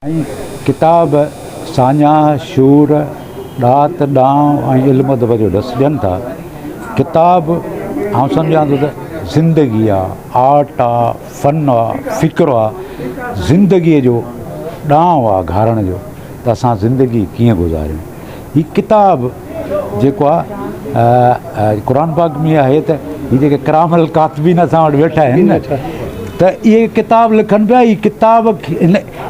किताब सान्या शूर ॾात ॾांव ऐं इल्म जो ॾस ॾियनि था। किताब आउं सम्झां थो त ज़िंदगी आहे, आर्ट आहे, फ़न आहे, फ़िक्र आहे, ज़िंदगीअ जो ॾांव आहे घारण जो, त असां ज़िंदगी कीअं गुज़ारियूं। ही किताब जेको आहे क़ुर पाक में आहे त ही जेके करामल कातबीन असां वटि वेठा आहिनि न, त इहे किताब लिखनि पिया। ही किताब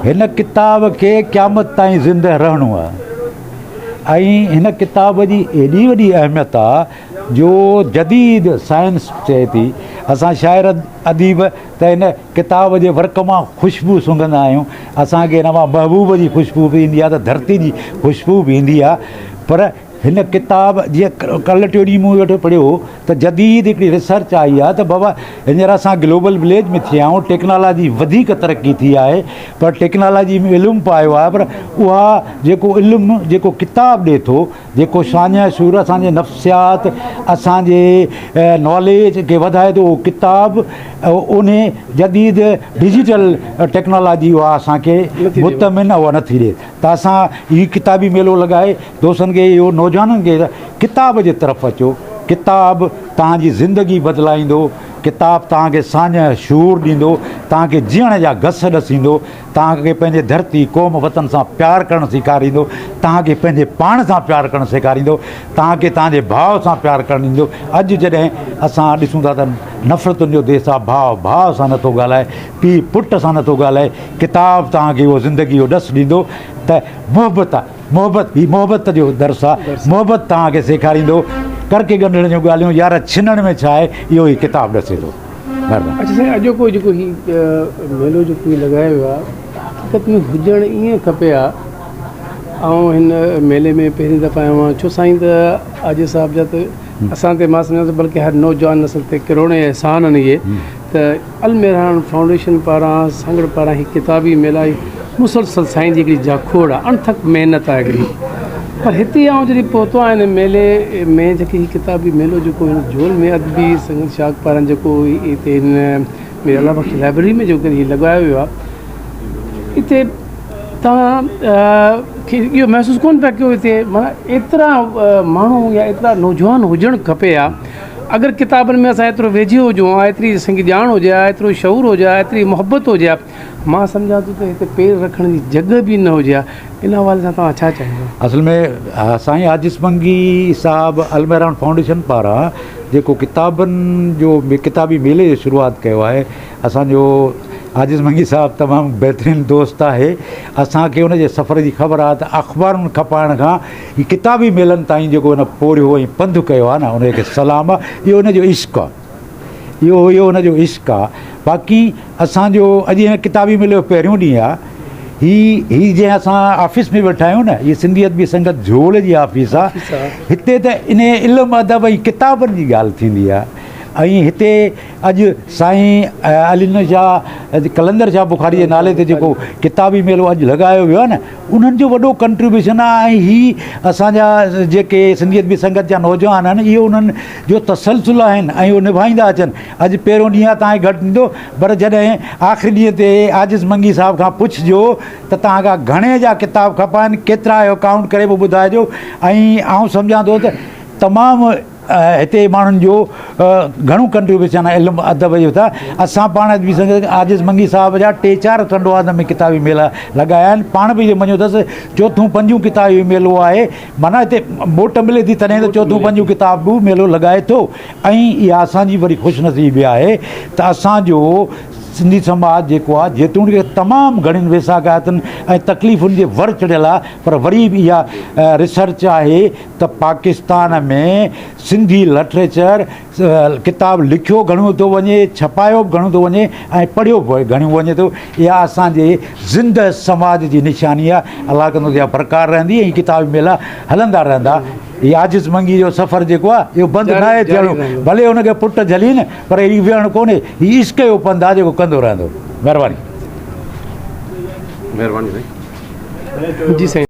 हिन किताब खे क़यामत ताईं ज़िंदह रहणो आहे ऐं हिन किताब जी एॾी वॾी अहमियत आहे जो जदीद साइंस चए थी। असां शाइर अदीब त हिन किताब जे वर्क मां ख़ुशबू सुंघंदा आहियूं, असांखे हिन मां महबूब जी ख़ुशबू बि ईंदी आहे, त धरती जी ख़ुशबू बि ईंदी आहे। पर हिन किताब जीअं कल्ह टियों ॾींहुं मूं वटि पढ़ियो त जदीद हिकिड़ी रिसर्च आई आहे त बाबा हींअर असां ग्लोबल विलेज में थिया आहियूं, टेक्नोलॉजी वधीक तरक़ी थी आहे, पर टेक्नोलॉजी में इल्मु पायो आहे, पर उहा जेको इल्मु जेको किताब ॾिए थो, जेको शान्या शूर असांजे नफ़्सियात असांजे नॉलेज खे वधाए थो, उहो किताब उन जदीद डिजिटल टेक्नोलॉजी उहा असांखे मुतमिन उहा नथी ॾिए। त असां हीउ किताबी मेलो लॻाए दोस्तनि खे इहो नौजवाननि खे किताब जे तरफ़ अचो। किताब तव्हांजी ज़िंदगी बदिलाईंदो, किताब तव्हांखे सान्या शूर ॾींदो, तव्हांखे जीअण जा घस ॾसींदो, तव्हांखे पंहिंजे धरती क़ौम वतन सां प्यारु करणु सेखारींदो, तव्हांखे पंहिंजे पाण सां प्यारु करणु सेखारींदो, तव्हांखे तव्हांजे भाउ सां प्यारु करणु ॾींदो। अॼु जॾहिं असां ॾिसूं था त नफ़रतुनि जो देश आहे, भाउ सां नथो ॻाल्हाए, पीउ पुट सां नथो ॻाल्हाए, किताब तव्हांखे उहो ज़िंदगी जो ॾस ॾींदो त मुहबत आहे, मुहबत जो दर्स आहे, मुहबत तव्हांखे सेखारींदो। करके ॻंढण जूं ॻाल्हियूं यार छिनण में छा आहे, इहो ई किताब ॾसे थो। अच्छा साईं, अॼोको जेको ही मेलो जेको लॻायो वियो आहे, हक़ीक़त में हुजणु ईअं खपे आहे। ऐं हिन मेले में पहिरीं दफ़ा आयो आहियां, छो साईं त आजिज़ साहिब जा त असां ते मां सम्झां थो बल्कि हर नौजवान नसल ते किरोड़े एहसान आहिनि इहे। त अल मेहरान फाउंडेशन पारां संगड़ पारां ही किताबी मेला मुसलसल साईं जी हिकिड़ी जाखोड़ आहे, अणथक महिनत आहे हिकिड़ी। पर हिते आउं जॾहिं पहुतो आहियां हिन मेले में, जेकी हीउ किताबी मेलो जेको हिन जोल में अदबी संगत शाख पारां जेको हिते हिन मेरे अला बख़्श लाइब्रेरी में जेको हीउ लॻायो वियो आहे, हिते तव्हां खे इहो महसूसु कोन पिया कयो हिते माना एतिरा माण्हू या एतिरा नौजवान हुजणु खपे आहे। अगरि किताबनि में असां एतिरो वेझे हुजूं हा, एतिरी असांखे ॼाण हुजे हा, एतिरो शऊर हुजे हा, एतिरी मोहबत हुजे हा, मां सम्झां थो त हिते पेर रखण जी जॻह बि न हुजे हा। इन हवाले सां तव्हां छा चाहींदो? असल में साईं आजिज़ मंगी साहिबु अल मेहरान फाउंडेशन पारां जेको किताबनि जो किताबी मेले जो शुरूआति कयो आहे, असांजो आजिज़ मंगी साहिबु तमामु बहितरीनु दोस्त आहे। असांखे हुनजे सफ़र जी ख़बर आहे त अख़बारुनि खपाइण खां ही किताबी मेलनि ताईं जेको हिन पोरियो ऐं पंधु कयो आहे न, उनखे सलाम आहे। इहो हुनजो इश्क़ु आहे, इहो हुनजो इश्क़ु आहे। बाक़ी असांजो अॼु हिन किताबी मेले जो पहिरियों ॾींहुं आहे। ही जीअं असां ऑफ़िस में वेठा आहियूं न, हीअ सिंधियत बि संगत झोल जी ऑफ़िस आहे। हिते त इन इल्मु अदब ऐं किताबनि जी ॻाल्हि थींदी आहे। ऐं हिते अॼु साईं अली शाह कलंदर शाह बुखारी जे नाले ते जेको किताबी मेलो अॼु लॻायो वियो आहे न, उन्हनि जो वॾो कंट्रीब्यूशन आहे। ऐं ही असांजा जेके सिंधियत बि संगत जा नौजवान आहिनि, इहो उन्हनि जो तसलसल आहिनि ऐं उहो निभाईंदा अचनि। अॼु पहिरियों ॾींहुं आहे, तव्हांखे घटि ईंदो, पर जॾहिं आख़िरी ॾींहं ते आजिज़ मंगी साहिब खां पुछिजो त तव्हांखां घणे जा किताब खपनि, केतिरा आहियो, काउंट करे पोइ ॿुधाइजो। ऐं आउं सम्झां थो त तमामु हिते माण्हुनि जो घणो कंट्रीब्यूशन आहे इल्मु अदब जो। था असां पाण बि आजिज़ मंगी साहिब जा 3-4 टंडवाद में किताबी मेला लॻाया आहिनि। पाण बि मञो अथसि 4-5 किताबी मेलो आहे, माना हिते मोट मिले थी तॾहिं त 4-5 किताबू मेलो लॻाए थो। ऐं इहा असांजी वरी ख़ुशनसीबी आहे त असांजो सिंधी समाज जेको आहे, जेतोणीकि तमामु घणियुनि वेसागातुनि ऐं तकलीफ़ुनि जे वर चढ़ियल आहे, पर वरी बि इहा रिसर्च आहे त पाकिस्तान में सिंधी लिटरेचर किताब लिखियो घणो थो वञे, छपायो बि घणो थो वञे ऐं पढ़ियो बि घणो वञे थो। इहा असांजे ज़िंदह समाज जी निशानी आहे। अलाह कंदो इहा बरक़रार रहंदी ऐं किताबी मेला हलंदा रहंदा। हीअ आजिज़ मंगी जो सफ़र जेको आहे इहो बंदि न आहे थियणो, भले हुनखे पुटु झली न, पर हीउ विहणु कोन्हे, हीउ इश्क़ जो पंधु आहे जेको कंदो रहंदो। महिरबानी। जी साईं।